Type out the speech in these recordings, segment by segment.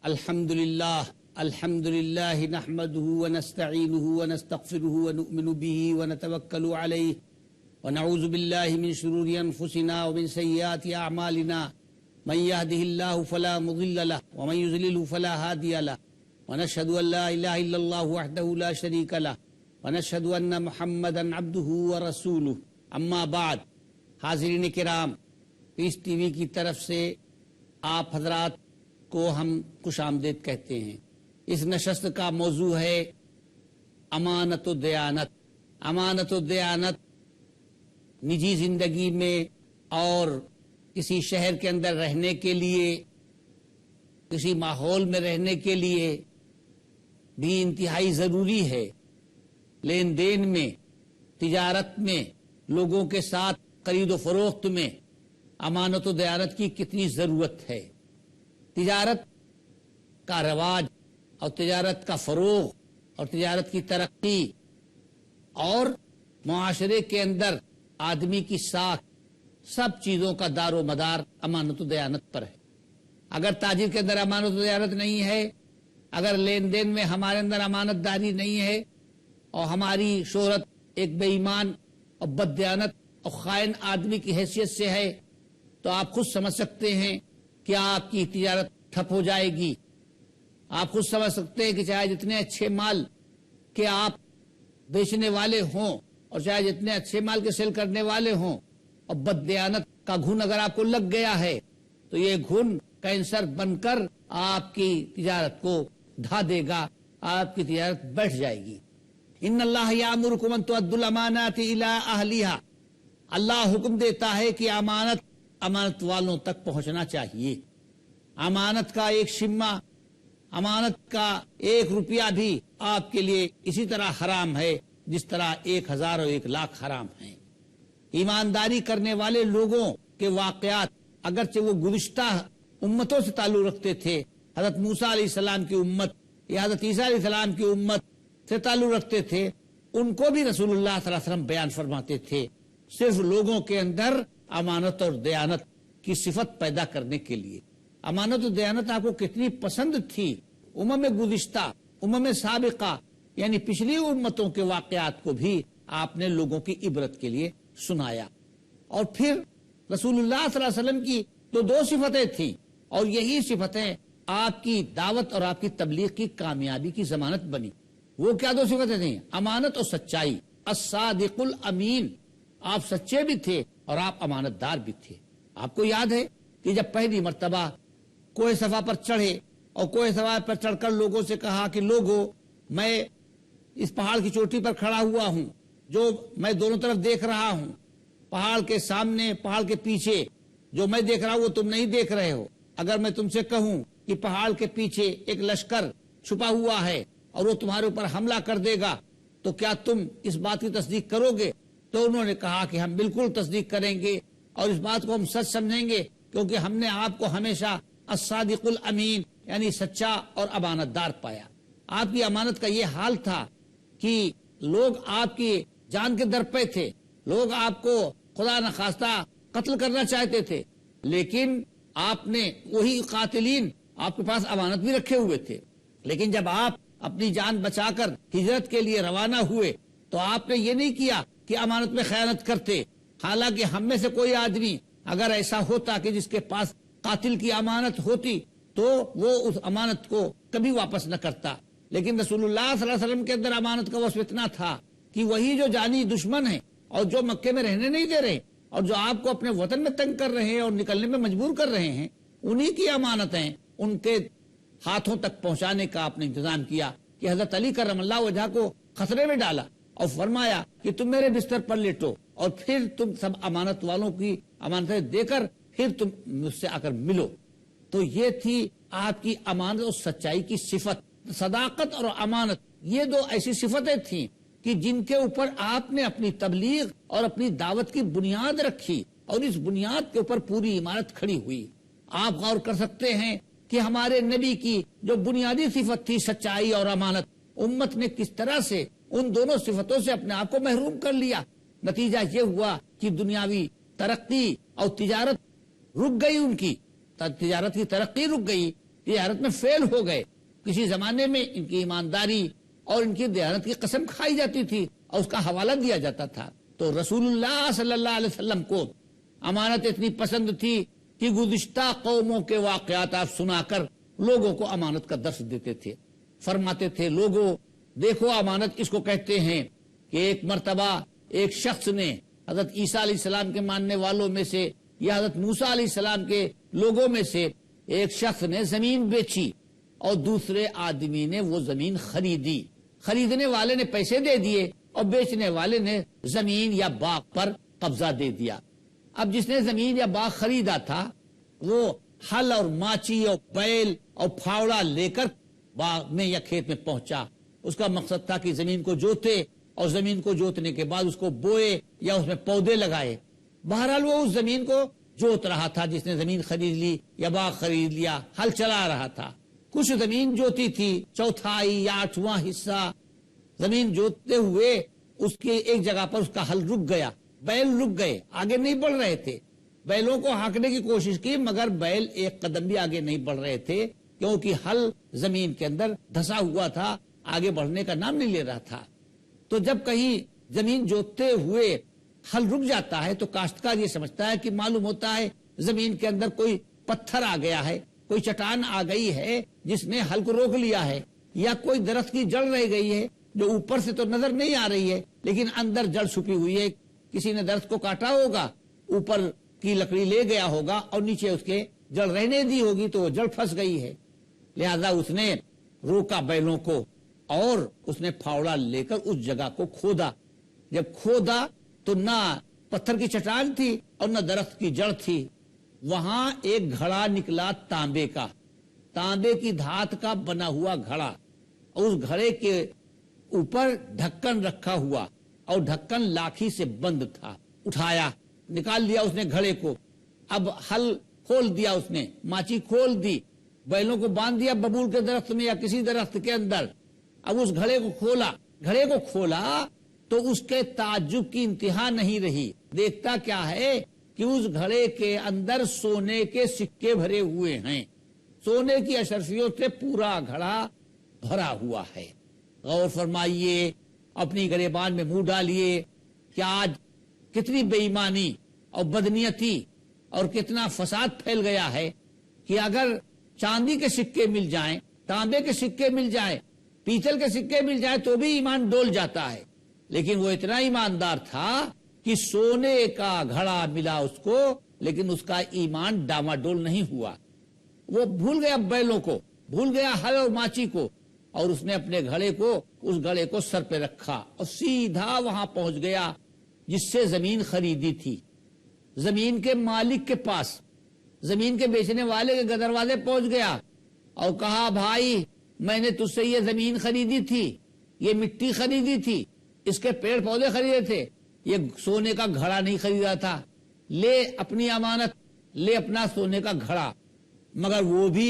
الحمد للہ نحمده ونستعینه ونستغفره ونؤمن به ونتوکل علیہ ونعوذ باللہ من شرور انفسنا ومن سیئات اعمالنا من يهده الله فلا مضل له ومن يضلل فلا هادي له ونشهد ان لا اله الا الله وحده لا شريك له ونشهد ان محمدا عبده ورسوله اما بعد. حاضرین کرام، پیس ٹی وی کی طرف سے آپ حضرات کو ہم خوش آمدید کہتے ہیں. اس نشست کا موضوع ہے امانت و دیانت. امانت و دیانت نجی زندگی میں اور کسی شہر کے اندر رہنے کے لیے، کسی ماحول میں رہنے کے لیے بھی انتہائی ضروری ہے. لین دین میں، تجارت میں، لوگوں کے ساتھ خرید و فروخت میں امانت و دیانت کی کتنی ضرورت ہے. تجارت کا رواج اور تجارت کا فروغ اور تجارت کی ترقی اور معاشرے کے اندر آدمی کی ساکھ، سب چیزوں کا دار و مدار امانت و دیانت پر ہے. اگر تاجر کے اندر امانت و دیانت نہیں ہے، اگر لین دین میں ہمارے اندر امانت داری نہیں ہے اور ہماری شہرت ایک بے ایمان اور بد دیانت اور خائن آدمی کی حیثیت سے ہے، تو آپ خود سمجھ سکتے ہیں کہ آپ کی تجارت ٹھپ ہو جائے گی. آپ خود سمجھ سکتے ہیں کہ چاہے جتنے اچھے مال کے آپ بیچنے والے ہوں اور چاہے جتنے اچھے مال کے سیل کرنے والے ہوں، اور بد دیانت کا گھن اگر آپ کو لگ گیا ہے تو یہ گھن کینسر بن کر آپ کی تجارت کو ڈھا دے گا، آپ کی تجارت بیٹھ جائے گی. ان اللہ یامرکم ان تؤدوا الامانات الی اہلیہا. اللہ حکم دیتا ہے کہ امانت والوں تک پہنچنا چاہیے. امانت کا ایک شمہ، امانت کا 1 روپیہ بھی آپ کے لیے اسی طرح حرام ہے جس طرح 1000 اور 1,00,000 حرام ہیں. ایمانداری کرنے والے لوگوں کے واقعات اگرچہ وہ گزشتہ امتوں سے تعلق رکھتے تھے، حضرت موسیٰ علیہ السلام کی امت یا حضرت عیسیٰ علیہ السلام کی امت سے تعلق رکھتے تھے، ان کو بھی رسول اللہ صلی اللہ علیہ وسلم بیان فرماتے تھے، صرف لوگوں کے اندر امانت اور دیانت کی صفت پیدا کرنے کے لیے. امانت و دیانت آپ کو کتنی پسند تھی. گزشتہ امم سابقہ یعنی پچھلی امتوں کے واقعات کو بھی آپ نے لوگوں کی عبرت کے لیے سنایا. اور پھر رسول اللہ صلی اللہ علیہ وسلم کی تو 2 صفتیں تھیں، اور یہی صفتیں آپ کی دعوت اور آپ کی تبلیغ کی کامیابی کی ضمانت بنی. وہ کیا 2 صفتیں تھیں؟ امانت اور سچائی. الصادق الامین. آپ سچے بھی تھے اور آپ امانت دار بھی تھے. آپ کو یاد ہے کہ جب پہلی مرتبہ کوہ صفا پر چڑھے اور کوہ صفا پر چڑھ کر لوگوں سے کہا کہ لوگوں، میں اس پہاڑ کی چوٹی پر کھڑا ہوا ہوں، جو میں دونوں طرف دیکھ رہا ہوں، پہاڑ کے سامنے، پہاڑ کے پیچھے جو میں دیکھ رہا ہوں وہ تم نہیں دیکھ رہے ہو. اگر میں تم سے کہوں کہ پہاڑ کے پیچھے ایک لشکر چھپا ہوا ہے اور وہ تمہارے اوپر حملہ کر دے گا تو کیا تم اس بات کی تصدیق کرو گے؟ تو انہوں نے کہا کہ ہم بالکل تصدیق کریں گے اور اس بات کو ہم سچ سمجھیں گے، کیونکہ ہم نے آپ کو ہمیشہ الصادق الامین یعنی سچا اور امانت دار پایا. آپ کی امانت کا یہ حال تھا کہ لوگ آپ کی جان کے در پہ تھے، لوگ آپ کو خدا نخواستہ قتل کرنا چاہتے تھے، لیکن آپ نے وہی قاتلین آپ کے پاس امانت بھی رکھے ہوئے تھے. لیکن جب آپ اپنی جان بچا کر ہجرت کے لیے روانہ ہوئے تو آپ نے یہ نہیں کیا کہ امانت میں خیانت کرتے. حالانکہ ہم میں سے کوئی آدمی اگر ایسا ہوتا کہ جس کے پاس قاتل کی امانت ہوتی تو وہ اس امانت کو کبھی واپس نہ کرتا. لیکن رسول اللہ صلی اللہ علیہ وسلم کے اندر امانت کا وصف اتنا تھا کہ وہی جو جانی دشمن ہیں اور جو مکے میں رہنے نہیں دے رہے اور جو آپ کو اپنے وطن میں تنگ کر رہے ہیں اور نکلنے میں مجبور کر رہے ہیں، انہی کی امانتیں ان کے ہاتھوں تک پہنچانے کا آپ نے انتظام کیا کہ حضرت علی کرم اللہ وجہہ کو خطرے میں ڈالا اور فرمایا کہ تم میرے بستر پر لیٹو اور پھر تم سب امانت والوں کی امانتیں دے کر پھر تم مجھ سے آ کر ملو. تو یہ تھی آپ کی امانت اور سچائی کی صفت. صداقت اور امانت یہ 2 ایسی صفتیں تھیں کہ جن کے اوپر آپ نے اپنی تبلیغ اور اپنی دعوت کی بنیاد رکھی اور اس بنیاد کے اوپر پوری عمارت کھڑی ہوئی. آپ غور کر سکتے ہیں کہ ہمارے نبی کی جو بنیادی صفت تھی سچائی اور امانت، امت نے کس طرح سے ان دونوں صفتوں سے اپنے آپ کو محروم کر لیا. نتیجہ یہ ہوا کہ دنیاوی ترقی اور تجارت رک گئی، ان کی تجارت کی ترقی رک گئی، تجارت میں فیل ہو گئے. کسی زمانے میں ان کی ایمانداری اور ان کی دیانت کی قسم کھائی جاتی تھی اور اس کا حوالہ دیا جاتا تھا. تو رسول اللہ صلی اللہ علیہ وسلم کو امانت اتنی پسند تھی کہ گزشتہ قوموں کے واقعات آپ سنا کر لوگوں کو امانت کا درس دیتے تھے. فرماتے تھے لوگوں دیکھو امانت اس کو کہتے ہیں کہ ایک مرتبہ ایک شخص نے حضرت عیسیٰ علیہ السلام کے ماننے والوں میں سے یا حضرت موسیٰ علیہ السلام کے لوگوں میں سے ایک شخص نے زمین بیچی اور دوسرے آدمی نے وہ زمین خریدی. خریدنے والے نے پیسے دے دیے اور بیچنے والے نے زمین یا باغ پر قبضہ دے دیا. اب جس نے زمین یا باغ خریدا تھا وہ ہل اور ماچی اور بیل اور پھاوڑا لے کر باغ میں یا کھیت میں پہنچا. اس کا مقصد تھا کہ زمین کو جوتے اور زمین کو جوتنے کے بعد اس کو بوئے یا اس میں پودے لگائے. بہرحال وہ اس زمین کو جوت رہا تھا جس نے زمین خرید لی یا باغ خرید لیا، ہل چلا رہا تھا. کچھ زمین جوتی تھی، چوتھائی یا 8واں حصہ زمین جوتتے ہوئے اس کے ایک جگہ پر اس کا ہل رک گیا، بیل رک گئے، آگے نہیں بڑھ رہے تھے. بیلوں کو ہانکنے کی کوشش کی مگر بیل ایک قدم بھی آگے نہیں بڑھ رہے تھے کیونکہ ہل زمین کے اندر دھسا ہوا تھا، آگے بڑھنے کا نام نہیں لے رہا تھا. تو جب کہیں زمین جوتتے ہوئے ہل رک جاتا ہے تو کاشتکار یہ سمجھتا ہے کہ معلوم ہوتا ہے زمین کے اندر کوئی پتھر آ گیا ہے، کوئی چٹان آ گئی ہے جس نے ہل کو روک لیا ہے، یا کوئی درخت کی جڑ رہ گئی ہے جو اوپر سے تو نظر نہیں آ رہی ہے لیکن اندر جڑ چھپی ہوئی ہے. کسی نے درخت کو کاٹا ہوگا، اوپر کی لکڑی لے گیا ہوگا اور نیچے اس کے جڑ رہنے دی ہوگی تو وہ جڑ پھنس گئی ہے. لہذا اس نے روکا بیلوں کو اور اس نے پھاوڑا لے کر اس جگہ کو کھودا. جب کھودا تو نہ پتھر کی چٹان تھی اور نہ درخت کی جڑ تھی. وہاں ایک گھڑا نکلا تانبے کا، تانبے کی دھات کا بنا ہوا گھڑا، اور اس گھڑے کے اوپر ڈھکن رکھا ہوا اور ڈھکن لاٹھی سے بند تھا. اٹھایا، نکال دیا اس نے گھڑے کو. اب ہل کھول دیا، اس نے ماچی کھول دی، بیلوں کو باندھ دیا ببول کے درخت میں یا کسی درخت کے اندر. اب اس گھڑے کو کھولا تو اس کے تعجب کی انتہا نہیں رہی. دیکھتا کیا ہے کہ اس گھڑے کے اندر سونے کے سکے بھرے ہوئے ہیں، سونے کی اشرفیوں سے پورا گھڑا بھرا ہوا ہے. غور فرمائیے، اپنی گریبان میں منہ ڈالیے کہ آج کتنی بے ایمانی اور بدنیتی اور کتنا فساد پھیل گیا ہے کہ اگر چاندی کے سکے مل جائیں، تانبے کے سکے مل جائیں، پیتل کے سکے مل جائیں تو بھی ایمان ڈول جاتا ہے. لیکن وہ اتنا ایماندار تھا کہ سونے کا گھڑا ملا اس کو لیکن اس کا ایمان ڈاماڈول نہیں ہوا. وہ بھول گیا بیلوں کو، بھول گیا ہل اور ماچی کو، اور اس نے اپنے اس گھڑے کو سر پہ رکھا اور سیدھا وہاں پہنچ گیا جس سے زمین خریدی تھی. زمین کے مالک کے پاس، زمین کے بیچنے والے کے دروازے پہنچ گیا اور کہا بھائی میں نے تجھ سے یہ زمین خریدی تھی، یہ مٹی خریدی تھی، اس کے پیڑ پودے خریدے تھے، یہ سونے کا گھڑا نہیں خریدا تھا. لے اپنی امانت، لے اپنا سونے کا گھڑا. مگر وہ بھی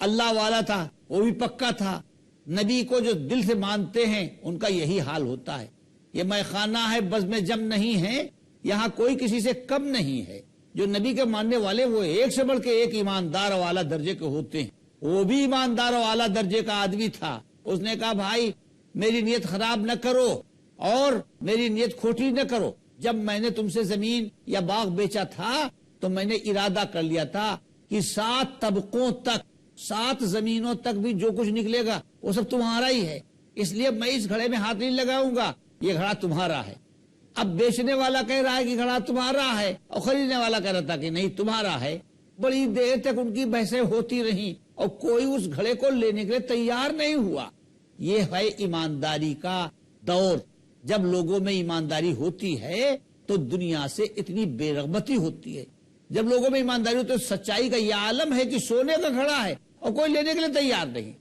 اللہ والا تھا، وہ بھی پکا تھا. نبی کو جو دل سے مانتے ہیں ان کا یہی حال ہوتا ہے. یہ میخانہ ہے بزم جم نہیں ہے، یہاں کوئی کسی سے کم نہیں ہے. جو نبی کے ماننے والے وہ ایک سے بڑھ کے ایک ایماندار اور اعلیٰ درجے کے ہوتے ہیں. وہ بھی ایماندار اور اعلیٰ درجے کا آدمی تھا. اس نے کہا بھائی میری نیت خراب نہ کرو اور میری نیت کھوٹی نہ کرو. جب میں نے تم سے زمین یا باغ بیچا تھا تو میں نے ارادہ کر لیا تھا کہ 7 طبقوں تک، 7 زمینوں تک بھی جو کچھ نکلے گا وہ سب تمہارا ہی ہے. اس لیے میں اس گھڑے میں ہاتھ نہیں لگاؤں گا، یہ گھڑا تمہارا ہے. اب بیچنے والا کہہ رہا ہے کہ گھڑا تمہارا ہے اور خریدنے والا کہہ رہا تھا کہ نہیں تمہارا ہے. بڑی دیر تک ان کی بحثیں ہوتی رہیں اور کوئی اس گھڑے کو لینے کے لیے تیار نہیں ہوا. یہ ہے ایمانداری کا دور. جب لوگوں میں ایمانداری ہوتی ہے تو دنیا سے اتنی بے رغبتی ہوتی ہے. جب لوگوں میں ایمانداری ہوتی ہے تو سچائی کا یہ عالم ہے کہ سونے کا گھڑا ہے اور کوئی لینے کے لیے تیار نہیں.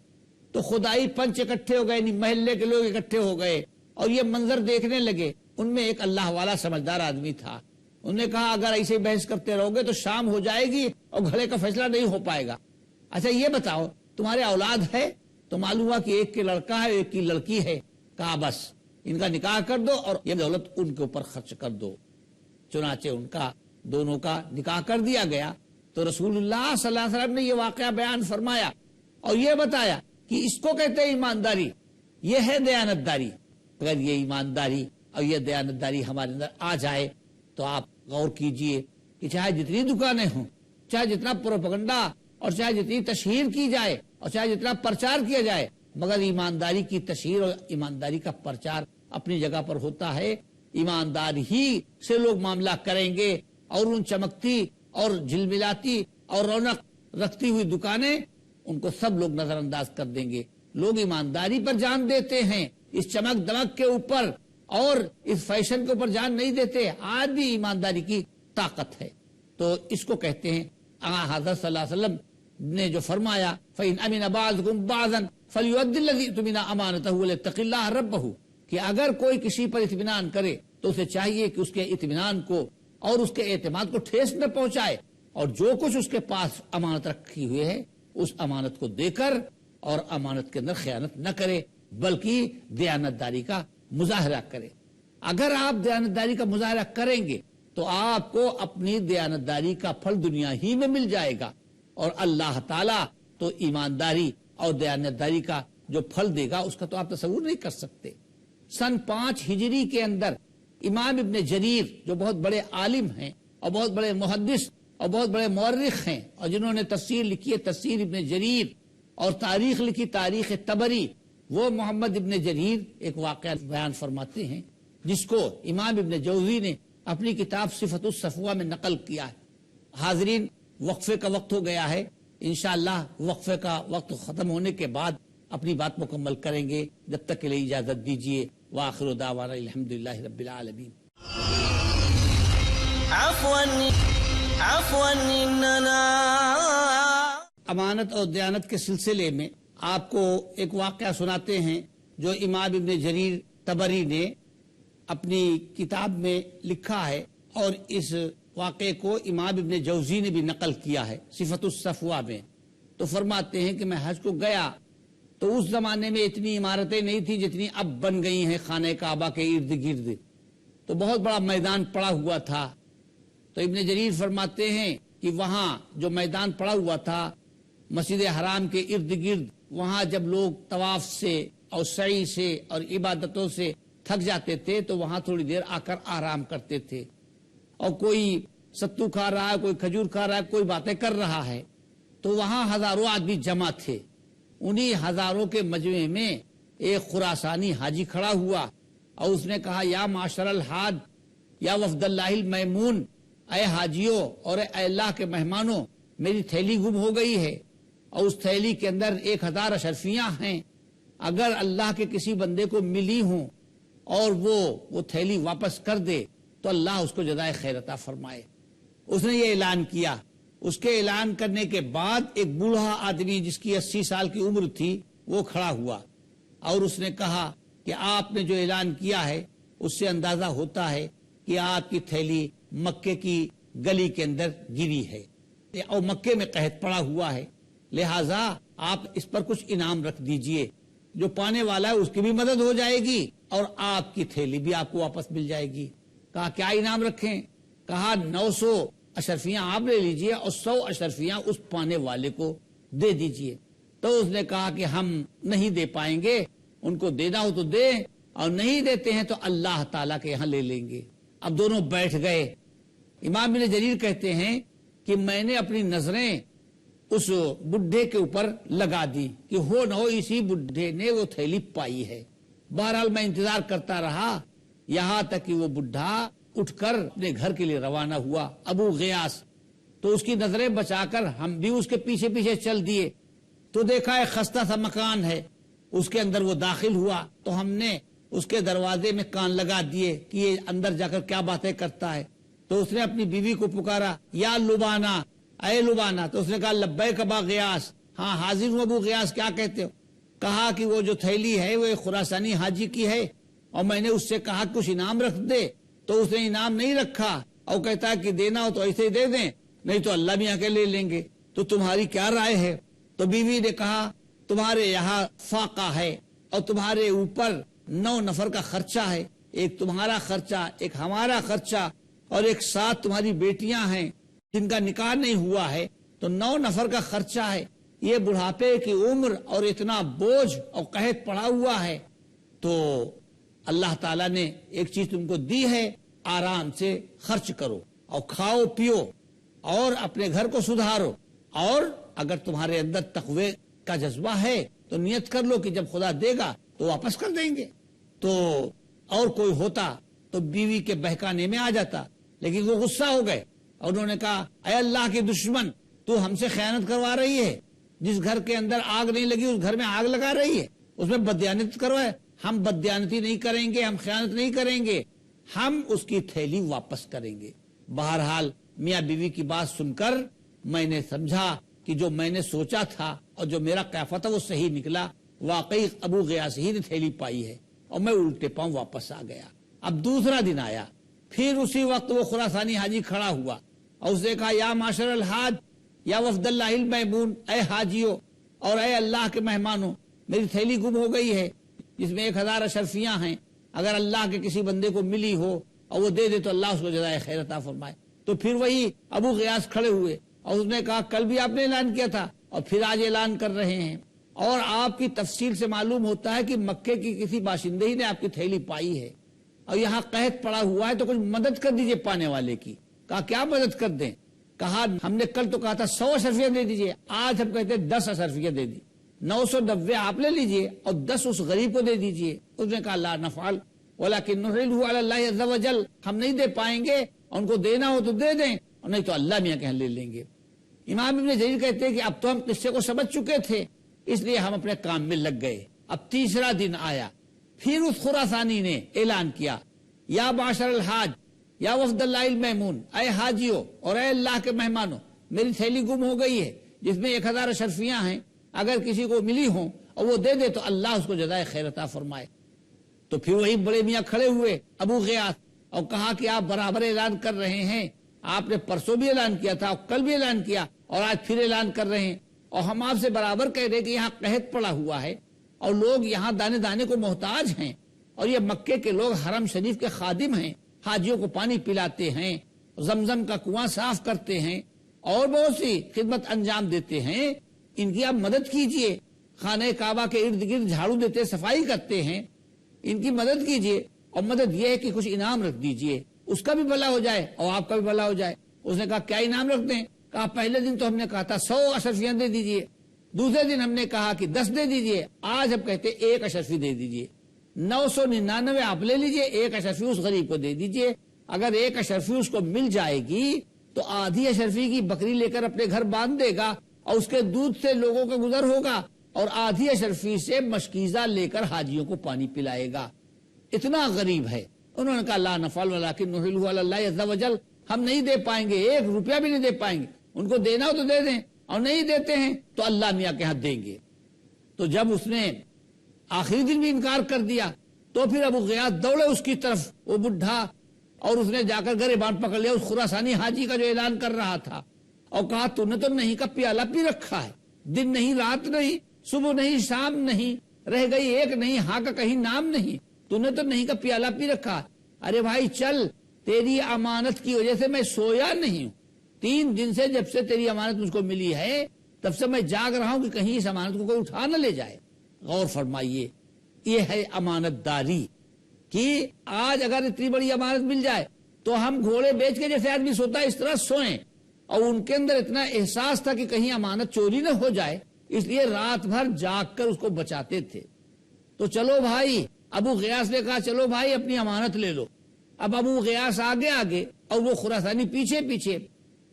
تو خدائی پنچ اکٹھے ہو گئے، محلے کے لوگ اکٹھے ہو گئے اور یہ منظر دیکھنے لگے. ان میں ایک اللہ والا سمجھدار آدمی تھا. انہوں نے کہا اگر ایسے بحث کرتے رہو گے تو شام ہو جائے گی اور گھڑے کا فیصلہ نہیں ہو پائے گا. اچھا یہ بتاؤ تمہارے اولاد ہے؟ تو معلوم ہوا کہ ایک کے لڑکا ہے ایک کی لڑکی ہے. کہا بس ان کا نکاح کر دو اور یہ دولت ان کے اوپر خرچ کر دو. چنانچہ ان کا دونوں کا نکاح کر دیا گیا. تو رسول اللہ صلی اللہ علیہ وسلم نے یہ واقعہ بیان فرمایا اور یہ بتایا کہ اس کو کہتے ہیں ایمانداری، یہ ہے دیانتداری۔ اگر یہ ایمانداری اور یہ دیانتداری ہمارے اندر آ جائے تو آپ غور کیجئے کہ چاہے جتنی دکانیں ہوں، چاہے جتنا پروپیگنڈا اور چاہے جتنی تشہیر کی جائے اور چاہے جتنا پرچار کیا جائے، مگر ایمانداری کی تشہیر اور ایمانداری کا پرچار اپنی جگہ پر ہوتا ہے۔ ایماندار ہی سے لوگ معاملہ کریں گے اور ان چمکتی اور جھلملاتی اور رونق رکھتی ہوئی دکانیں ان کو سب لوگ نظر انداز کر دیں گے۔ لوگ ایمانداری پر جان دیتے ہیں، اس چمک دمک کے اوپر اور اس فیشن کے اوپر جان نہیں دیتے۔ آج بھی ایمانداری کی طاقت ہے۔ تو اس کو کہتے ہیں حضرت صلی اللہ علیہ وسلم نے جو فرمایا فَإِنْ أَمِنَ بَعْضُكُمْ بَعْضًا فَلْيُؤَدِّ الَّذِي اؤْتُمِنَ أَمَانَتَهُ وَلْيَتَّقِ اللَّهَ رَبَّهُ، کہ اگر کوئی کسی پر اطمینان کرے تو اسے چاہیے کہ اس کے اطمینان کو اور اس کے اعتماد کو ٹھیس نہ پہنچائے، اور جو کچھ اس کے پاس امانت رکھی ہوئی ہے اس امانت کو دے کر اور امانت کے اندر خیانت نہ کرے، بلکہ دیانتداری کا مظاہرہ کرے۔ اگر آپ دیانتداری کا مظاہرہ کریں گے تو آپ کو اپنی دیانتداری کا پھل دنیا ہی میں مل جائے گا، اور اللہ تعالیٰ تو ایمانداری اور دیانتداری کا جو پھل دے گا اس کا تو آپ تصور نہیں کر سکتے۔ سن 5 ہجری کے اندر امام ابن جریر جو بہت بڑے عالم ہیں اور بہت بڑے محدث اور بہت بڑے مورخ ہیں، اور جنہوں نے تفسیر لکھی ہے تفسیر ابن جریر، اور تاریخ لکھی تاریخ طبری، وہ محمد ابن جریر ایک واقعہ بیان فرماتے ہیں جس کو امام ابن جوزی نے اپنی کتاب صفت الصفوہ میں نقل کیا ہے۔ حاضرین، وقفے کا وقت ہو گیا ہے، انشاءاللہ وقفے کا وقت ختم ہونے کے بعد اپنی بات مکمل کریں گے۔ جب تک کے لیے اجازت دیجیے۔ وآخر دعوانا الحمدللہ رب العالمین۔ عفوا اننا امانت اور دیانت کے سلسلے میں آپ کو ایک واقعہ سناتے ہیں جو امام ابن جریر طبری نے اپنی کتاب میں لکھا ہے، اور اس واقعے کو امام ابن جوزی نے بھی نقل کیا ہے صفت الصفوہ میں۔ تو فرماتے ہیں کہ میں حج کو گیا تو اس زمانے میں اتنی عمارتیں نہیں تھی جتنی اب بن گئی ہیں خانہ کعبہ کے ارد گرد، تو بہت بڑا میدان پڑا ہوا تھا۔ تو ابن جریر فرماتے ہیں کہ وہاں جو میدان پڑا ہوا تھا مسجد حرام کے ارد گرد، وہاں جب لوگ طواف سے اور سعی سے اور عبادتوں سے تھک جاتے تھے تو وہاں تھوڑی دیر آ کر آرام کرتے تھے، اور کوئی ستو کھا رہا ہے، کوئی کھجور کھا رہا ہے، کوئی باتیں کر رہا ہے۔ تو وہاں ہزاروں آدمی جمع تھے۔ انہی ہزاروں کے مجمع میں ایک خراسانی حاجی کھڑا ہوا اور اس نے کہا یا معاشر الحاج یا وفد اللہ المیمون، اے حاجیوں اور اے اللہ کے مہمانوں، میری تھیلی گم ہو گئی ہے اور اس تھیلی کے اندر 1000 اشرفیاں ہیں۔ اگر اللہ کے کسی بندے کو ملی ہوں اور وہ تھیلی واپس کر دے تو اللہ اس کو جزائے خیر عطا فرمائے۔ اس نے یہ اعلان کیا۔ اس کے اعلان کرنے کے بعد ایک بوڑھا آدمی جس کی 80 سال کی عمر تھی وہ کھڑا ہوا اور اس نے کہا کہ آپ نے جو اعلان کیا ہے اس سے اندازہ ہوتا ہے کہ آپ کی تھیلی مکے کی گلی کے اندر گری ہے اور مکے میں قحط پڑا ہوا ہے، لہٰذا آپ اس پر کچھ انعام رکھ دیجئے، جو پانے والا ہے اس کی بھی مدد ہو جائے گی اور آپ کی تھیلی بھی آپ کو واپس مل جائے گی۔ کہا کیا انعام رکھیں؟ کہا 900 اشرفیاں آپ لے لیجئے اور 100 اشرفیاں اس پانے والے کو دے دیجئے۔ تو اس نے کہا کہ ہم نہیں دے پائیں گے، ان کو دینا ہو تو دیں اور نہیں دیتے ہیں تو اللہ تعالیٰ کے یہاں لے لیں گے۔ اب دونوں بیٹھ گئے۔ امام ابن جریر کہتے ہیں کہ میں نے اپنی نظریں اس بڈھے کے اوپر لگا دی کہ ہو نہ ہو اسی بڈھے نے وہ تھیلی پائی ہے۔ بہرحال میں انتظار کرتا رہا یہاں تک کہ وہ بڈھا اٹھ کر اپنے گھر کے لیے روانہ ہوا، ابو غیاس۔ تو اس کی نظریں بچا کر ہم بھی اس کے پیچھے پیچھے چل دیے تو دیکھا ایک خستہ سا مکان ہے، اس کے اندر وہ داخل ہوا تو ہم نے اس کے دروازے میں کان لگا دیے کہ یہ اندر جا کر کیا باتیں کرتا ہے۔ تو اس نے اپنی بیوی کو پکارا یا لبانہ، اے لبانہ، تو اس نے کہا لبیک ابا غیاس، ہاں حاضر ہوں ابو غیاس، کیا کہتے ہو؟ کہا کہ وہ جو تھیلی ہے وہ ایک خراسانی حاجی کی ہے اور میں نے اس سے کہا کچھ انعام رکھ دے تو اس نے انعام نہیں رکھا اور کہتا ہے کہ دینا ہو تو ایسے ہی دے دیں نہیں تو اللہ بھی آ کے لے لیں گے، تو تمہاری کیا رائے ہے؟ تو بیوی نے کہا تمہارے یہاں فاقہ ہے اور تمہارے اوپر 9 نفر کا خرچہ ہے، ایک تمہارا خرچہ، ایک ہمارا خرچہ اور ایک 7 تمہاری بیٹیاں ہیں جن کا نکاح نہیں ہوا ہے، تو 9 نفر کا خرچہ ہے۔ یہ بڑھاپے کی عمر اور اتنا بوجھ اور قحط پڑا ہوا ہے، تو اللہ تعالیٰ نے ایک چیز تم کو دی ہے، آرام سے خرچ کرو اور کھاؤ پیو اور اپنے گھر کو سدھارو، اور اگر تمہارے اندر تقوی کا جذبہ ہے تو نیت کر لو کہ جب خدا دے گا تو واپس کر دیں گے۔ تو اور کوئی ہوتا تو بیوی کے بہکانے میں آ جاتا، لیکن وہ غصہ ہو گئے اور انہوں نے کہا اے اللہ کے دشمن، تو ہم سے خیانت کروا رہی ہے، جس گھر کے اندر آگ نہیں لگی اس گھر میں آگ لگا رہی ہے، اس میں بددیانت کروائے۔ ہم بددیانتی نہیں کریں گے، ہم خیانت نہیں کریں گے، ہم اس کی تھیلی واپس کریں گے۔ بہرحال میاں بیوی کی بات سن کر میں نے سمجھا کہ جو میں نے سوچا تھا اور جو میرا قیافہ تھا وہ صحیح نکلا، واقعی ابو غیاث ہی نے تھیلی پائی ہے، اور میں الٹے پاؤں واپس آ گیا۔ اب دوسرا دن آیا، پھر اسی وقت وہ خراسانی حاجی کھڑا ہوا اور اس نے کہا یا معاشر الحاج یا وفد اللہ المیمون، اے حاجیوں اور اے اللہ کے مہمانوں، میری تھیلی گم ہو گئی ہے جس میں 1000 اشرفیاں ہیں، اگر اللہ کے کسی بندے کو ملی ہو اور وہ دے دے تو اللہ اس کو جزائے خیر عطا فرمائے۔ تو پھر وہی ابو غیاث کھڑے ہوئے اور اس نے کہا کل بھی آپ نے اعلان کیا تھا اور پھر آج اعلان کر رہے ہیں، اور آپ کی تفصیل سے معلوم ہوتا ہے کہ مکے کی کسی باشندے ہی نے آپ کی تھیلی پائی ہے اور یہاں قحط پڑا ہوا ہے، تو کچھ مدد کر دیجئے پانے والے کی۔ کہا کیا مدد کر دیں؟ کہا ہم نے کل تو کہا تھا 100 اشرفیاں دے دیجئے، آج ہم کہتے ہیں 10 اشرفیاں دے دی، 990 آپ لے لیجئے اور 10 اس غریب کو دے دیجئے۔ اس نے کہا لا نفعل ولکن نحلہ علی اللہ عز وجل، ہم نہیں دے پائیں گے، ان کو دینا ہو تو دے دیں اور نہیں تو اللہ میاں کہیں لے لیں گے۔ امام ابن جریر کہتے ہیں کہ اب تو ہم قصے کو سمجھ چکے تھے، اس لیے ہم اپنے کام میں لگ گئے۔ اب تیسرا دن آیا، پھر اس خراسانی نے اعلان کیا یا معاشر الحاج یا وفد اللہ المیمون، اے حاجیوں اور اے اللہ کے مہمانوں، میری تھیلی گم ہو گئی ہے جس میں 1000 اشرفیاں ہیں، اگر کسی کو ملی ہوں اور وہ دے دے تو اللہ اس کو جزائے خیر عطا فرمائے۔ تو پھر وہی بڑے میاں کھڑے ہوئے ابو غیاث اور کہا کہ آپ برابر اعلان کر رہے ہیں، آپ نے پرسوں بھی اعلان کیا تھا اور کل بھی اعلان کیا اور آج پھر اعلان کر رہے ہیں، اور ہم آپ سے برابر کہہ رہے کہ یہاں قحط پڑا ہوا ہے اور لوگ یہاں دانے دانے کو محتاج ہیں، اور یہ مکے کے لوگ حرم شریف کے خادم ہیں، حاجیوں کو پانی پلاتے ہیں، زمزم کا کنواں صاف کرتے ہیں اور بہت سی خدمت انجام دیتے ہیں، ان کی آپ مدد کیجئے، خانہ کعبہ کے ارد گرد جھاڑو دیتے صفائی کرتے ہیں، ان کی مدد کیجئے، اور مدد یہ ہے کہ کچھ انعام رکھ دیجئے، اس کا بھی بھلا ہو جائے اور آپ کا بھی بھلا ہو جائے۔ اس نے کہا کیا انعام رکھ دیں؟ کہا پہلے دن تو ہم نے کہا تھا 100 اشرفیاں دے دیجئے، دوسرے دن ہم نے کہا کہ 10 دے دیجئے، آج ہم کہتے 1 اشرفی دے دیجئے، 999 آپ لے لیجئے، 1 اشرفی اس غریب کو دے دیجئے۔ اگر 1 اشرفی اس کو مل جائے گی تو آدھی اشرفی کی بکری لے کر اپنے گھر باندھ دے گا اور اس کے دودھ سے لوگوں کا گزر ہوگا، اور آدھی اشرفی سے مشکیزہ لے کر حاجیوں کو پانی پلائے گا۔ اتنا غریب ہے۔ انہوں نے کہا لا نفعل ولکن نحلہ علی اللہ عز وجل، ہم نہیں دے پائیں گے، 1 روپیہ بھی نہیں دے پائیں گے، ان کو دینا ہو تو دے دیں اور نہیں دیتے ہیں تو اللہ میاں کے ہاں دیں گے۔ تو جب اس نے آخری دن بھی انکار کر دیا تو پھر ابو غیاث دوڑے اس کی طرف، وہ بڈھا، اور اس نے جا کر گریبان پکڑ لیا اس خراسانی حاجی کا جو اعلان کر رہا تھا، اور کہا تو نے تو نہیں کا پیالہ پی رکھا ہے، دن نہیں رات نہیں، صبح نہیں شام نہیں، رہ گئی ایک نہیں، ہاں کا کہیں نام نہیں، تو نے تو نہیں کا پیالہ پی رکھا۔ ارے بھائی چل، تیری امانت کی وجہ سے میں سویا نہیں ہوں، 3 دن سے جب سے تیری امانت مجھ کو ملی ہے تب سے میں جاگ رہا ہوں کہ کہیں اس امانت کو کوئی اٹھا نہ لے جائے۔ غور فرمائیے، یہ ہے امانت داری کہ آج اگر اتنی بڑی امانت مل جائے تو ہم گھوڑے بیچ کے جیسے آدمی سوتا ہے اس طرح سوئیں، اور ان کے اندر اتنا احساس تھا کہ کہیں امانت چوری نہ ہو جائے، اس لیے رات بھر جاگ کر اس کو بچاتے تھے۔ تو چلو بھائی، ابو غیاث نے کہا چلو بھائی اپنی امانت لے لو۔ اب ابو غیاث آگے آگے اور وہ خراسانی پیچھے پیچھے،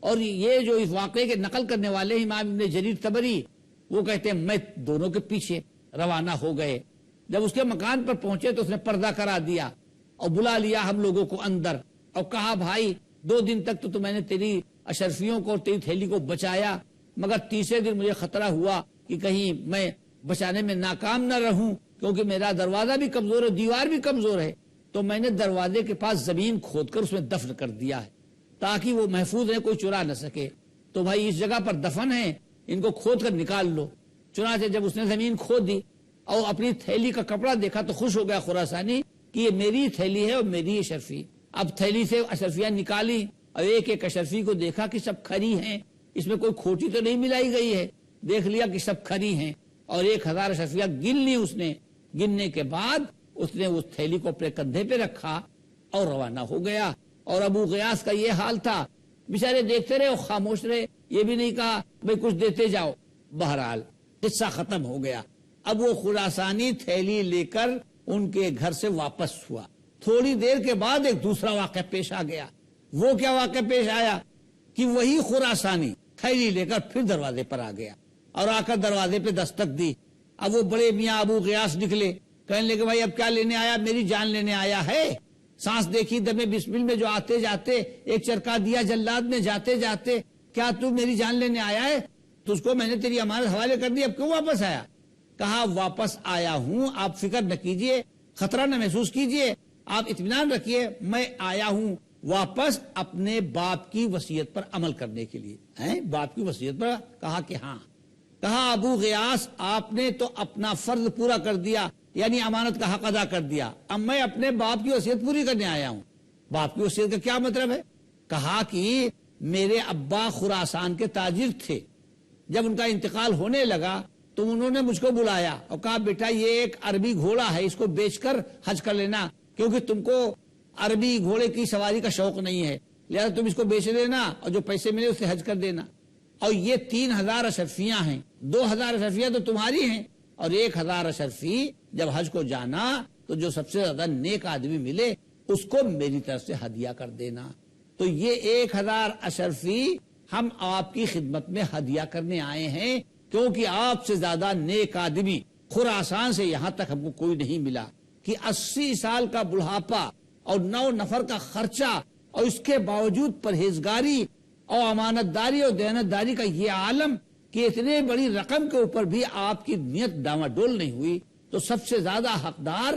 اور یہ جو اس واقعے کے نقل کرنے والے امام ابن جریر طبری، وہ کہتے ہیں میں دونوں کے پیچھے روانہ ہو گئے۔ جب اس کے مکان پر پہنچے تو اس نے پردہ کرا دیا اور بلا لیا ہم لوگوں کو اندر، اور کہا بھائی 2 دن تک تو میں نے تیری اشرفیوں کو اور تیری تھیلی کو بچایا، مگر تیسرے دن مجھے خطرہ ہوا کہ کہیں میں بچانے میں ناکام نہ رہوں، کیونکہ میرا دروازہ بھی کمزور ہے، دیوار بھی کمزور ہے، تو میں نے دروازے کے پاس زمین کھود کر اس میں دفن کر دیا ہے تاکہ وہ محفوظ ہے، کوئی چرا نہ سکے۔ تو بھائی اس جگہ پر دفن ہے، ان کو کھود کر نکال لو۔ چنانچہ جب اس نے زمین کھود دی اور اپنی تھیلی کا کپڑا دیکھا تو خوش ہو گیا خراسانی کہ یہ میری تھیلی ہے اور میری اشرفی۔ اب تھیلی سے اشرفیاں نکالی اور ایک ایک اشرفی کو دیکھا کہ سب کھری ہیں، اس میں کوئی کھوٹی تو نہیں ملائی گئی ہے، دیکھ لیا کہ سب کھری ہیں، اور 1000 اشرفیہ گن لی اس نے. گننے کے بعد اس نے اس تھیلی کو اپنے کندھے پہ رکھا اور روانہ ہو گیا. اور ابو غیاث کا یہ حال تھا، بیچارے دیکھتے رہے اور خاموش رہے، یہ بھی نہیں کہا بھئی کچھ دیتے جاؤ. بہرحال قصہ ختم ہو گیا. اب وہ خراسانی تھیلی لے کر ان کے گھر سے واپس ہوا. تھوڑی دیر کے بعد ایک دوسرا واقعہ پیش آ گیا. وہ کیا واقعہ پیش آیا کہ وہی خراسانی تھیلی لے کر پھر دروازے پر آ گیا اور آ کر دروازے پہ دستک دی. اب وہ بڑے میاں ابو غیاث نکلے، کہنے لگے بھائی اب کیا لینے آیا؟ میری جان لینے آیا ہے. سانس دیکھی دم بسمل میں جو آتے جاتے ایک چرکا دیا جلاد نے جاتے جاتے، کیا تو میری جان لینے آیا ہے؟ تجھ کو میں نے تیری امانت حوالے کر دی، اب کیوں واپس آیا؟ کہا واپس آیا ہوں، آپ فکر نہ کیجئے، خطرہ نہ محسوس کیجئے، آپ اطمینان رکھیے، میں آیا ہوں واپس اپنے باپ کی وصیت پر عمل کرنے کے لیے. باپ کی وصیت پر؟ کہا کہ ہاں. کہا ابو غیاث آپ نے تو اپنا فرض پورا کر دیا، یعنی امانت کا حق ادا کر دیا، اب میں اپنے باپ کی وصیت پوری کرنے آیا ہوں. باپ کی وصیت کا کیا مطلب ہے؟ کہا کہ میرے ابا خراسان کے تاجر تھے، جب ان کا انتقال ہونے لگا تو انہوں نے مجھ کو بلایا اور کہا بیٹا یہ ایک عربی گھوڑا ہے، اس کو بیچ کر حج کر لینا، کیونکہ تم کو عربی گھوڑے کی سواری کا شوق نہیں ہے، لہذا تم اس کو بیچ دینا اور جو پیسے ملے اسے حج کر دینا. اور یہ 3000 اشرفیاں ہیں، 2000 اشرفیاں تو تمہاری ہیں، اور 1000 اشرفی جب حج کو جانا تو جو سب سے زیادہ نیک آدمی ملے اس کو میری طرف سے ہدیہ کر دینا. تو یہ 1000 اشرفی ہم آپ کی خدمت میں ہدیہ کرنے آئے ہیں، کیونکہ آپ سے زیادہ نیک آدمی خراسان سے یہاں تک ہم کو کوئی نہیں ملا کہ 80 سال کا بڑھاپا اور 9 نفر کا خرچہ اور اس کے باوجود پرہیزگاری اور امانت داری اور دیانت داری کا یہ عالم کہ اتنے بڑی رقم کے اوپر بھی آپ کی نیت ڈاواڈول نہیں ہوئی. تو سب سے زیادہ حقدار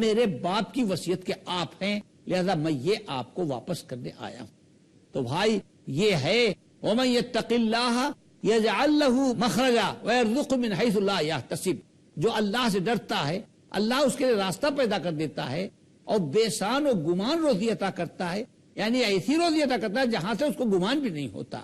میرے باپ کی وصیت کے آپ ہیں، لہذا میں یہ آپ کو واپس کرنے آیا ہوں. تو بھائی یہ ہے وَمَن يَتَّقِ اللَّهَ يَجْعَلْ لَهُ مَخْرَجًا وَيَرْزُقْهُ مِنْ حَيْثُ لَا يَحْتَسِبُ. جو اللہ سے ڈرتا ہے اللہ اس کے لیے راستہ پیدا کر دیتا ہے اور بے سان و گمان روزی عطا کرتا ہے، یعنی ایسی روزی عطا کرتا ہے جہاں سے اس کو گمان بھی نہیں ہوتا.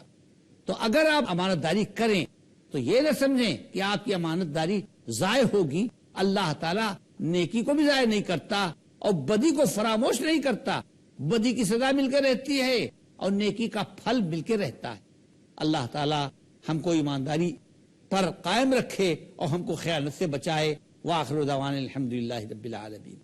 تو اگر آپ امانت داری کریں تو یہ نہ سمجھیں کہ آپ کی امانت داری ضائع ہوگی. اللہ تعالیٰ نیکی کو بھی ضائع نہیں کرتا اور بدی کو فراموش نہیں کرتا. بدی کی سزا مل کے رہتی ہے اور نیکی کا پھل مل کے رہتا ہے. اللہ تعالیٰ ہم کو ایمانداری پر قائم رکھے اور ہم کو خیانت سے بچائے. وآخر دعوانا الحمدللہ رب العالمین.